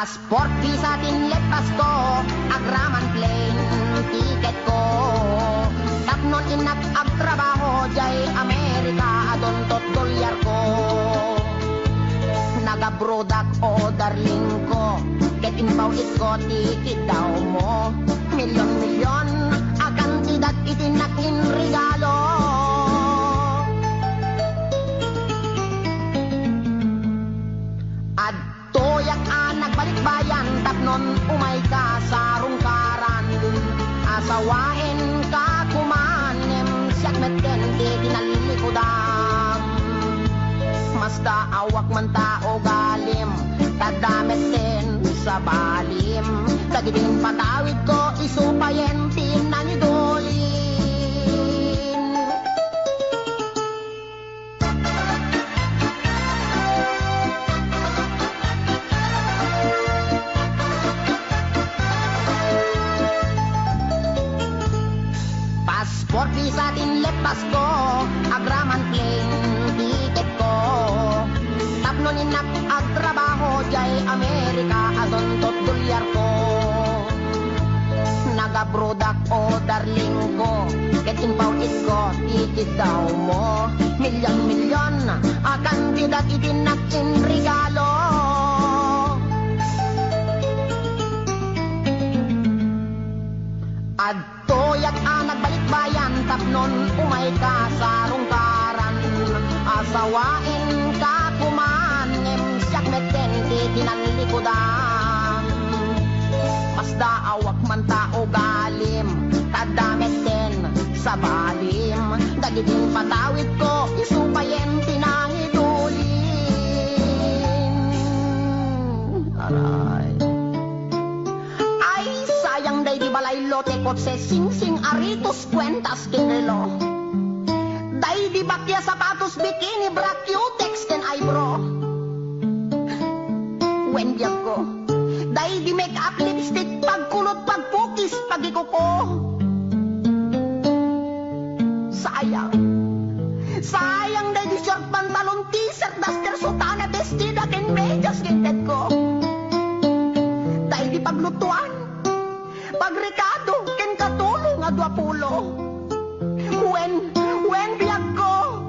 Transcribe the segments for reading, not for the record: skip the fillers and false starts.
Passport, visa, tinlet, pasko, agraman, plane, ticket ko. Tapnon inak agtrabaho, jay Amerika, adon tot dolyar ko. Nagabrodak o darling ko, get inbawit ko, tikit daw mo. Milyon-milyon, akan tidat itinakin regalo. Toyak nagbalik bayan, tapnon umay ka sa rungkaran. Asawain ka kumanem, siyak meten di dinalilikodan. Masta awak man tao galim, tadamet din sa balim. Tagidin patawid ko, isupayen tinanidolin. Passport, visa, tinlet, pasko, agraman, plane, ticket ko. Tapnon inak agtrabaho, jay Amerika, adon tot dolyar ko. Nagabrodak o darling ko, get inbawit ko, tikit daw mo. Milyon-milyon, akan tidat itinakin regalo. Toyak nagbalik bayan, tapnon umay ka sa rungkaran. Asawain ka kumanem, siyak meten di tinalikodan. Basta awak man tao galim, tadamet din sa balim. Dagidin patawid ko, isupayen tinahidulin. Aray. Day di balay lote kotse sing-sing aritos kwentas kinelo. Day di bakya sapatos bikini bra cutex ken eyebrow. Wendyag ko. Day di make up lipstick pagkulot pagpukis pagikuko. Sayang. Sayang day di short pantalon t-shirt duster sutana bestida ken medyas gintet ko. Day di paglutuan. Pagrekado, ken katulong nga 20. When biyag ko,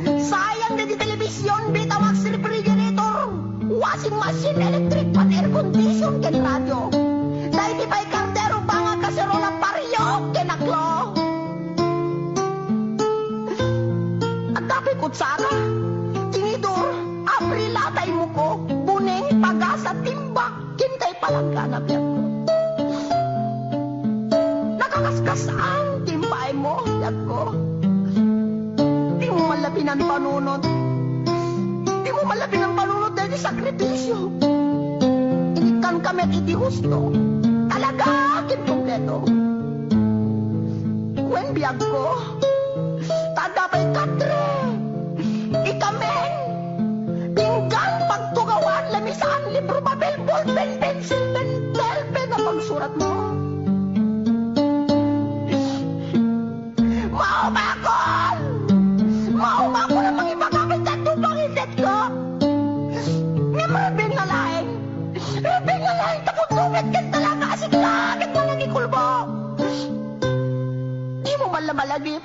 sayang na di telebisyon, bitawag si refrigerator, washing machine, electric pan, air condition, ken radio. Dahil di pa'y kardero, banga kaserola, pariyok, ken aklo. At dapat kutsara, tinidor, aprilatay mo ko, buneng, pagasa, timbak, kintay palangga na biyag ko. Nakakasaan, timbay mo, yag ko. Di mo malapin ang panunod. Di mo malapin ang panunod dahil sakripisyo. Inikan kami at iti husto. Talaga, akin kompleto. When biyag ko, tadapay katre. Ikamen, pinggan, pagtugawan, lamisaan, libro, papel, ballpen, pencil, pen, telpen na pagsurat mo. Maumako na mga ipagamit at tupangisit ko. Nga marabing nga laing. Marabing nga laing takot-lumit kan talaga asik langit mo nang ikulbo. Di mo malamalagip.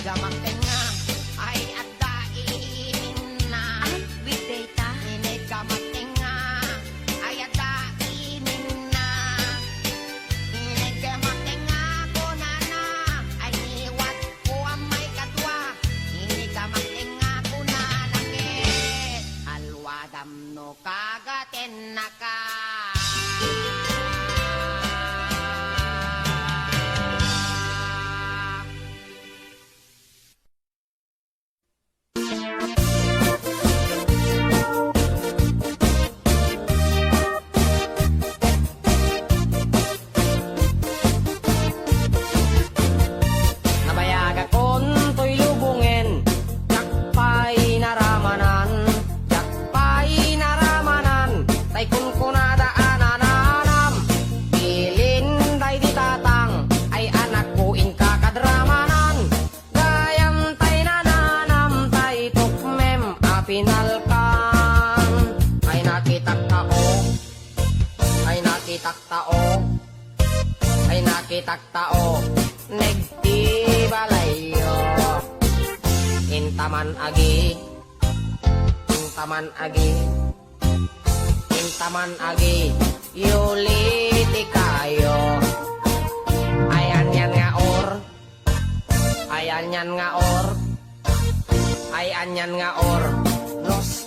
gamak tenga ay adda inin na. Ay, with data? Inig gamak tenga ay adda inin na. Inig gamak tenga ko na ay niwat ko ang may katwa. Inig gamak tenga ko na langit alwadam no kagaten na ka. Nabayag akon to'y lubungin, jakpay naramanan, tay kun kunadaanan bilin day di tatang, ay anak ko in kakadramanan, gayam tay nananam, tay tukmem apinalkan, ay nakitak tao, ay nakitak tao, ay nakitak tao, negti balayo, intaman agi, intaman agi, intaman agi, yuliti kayo, ayan yan nga or, ayan yan nga or, ayan yan nga or, nos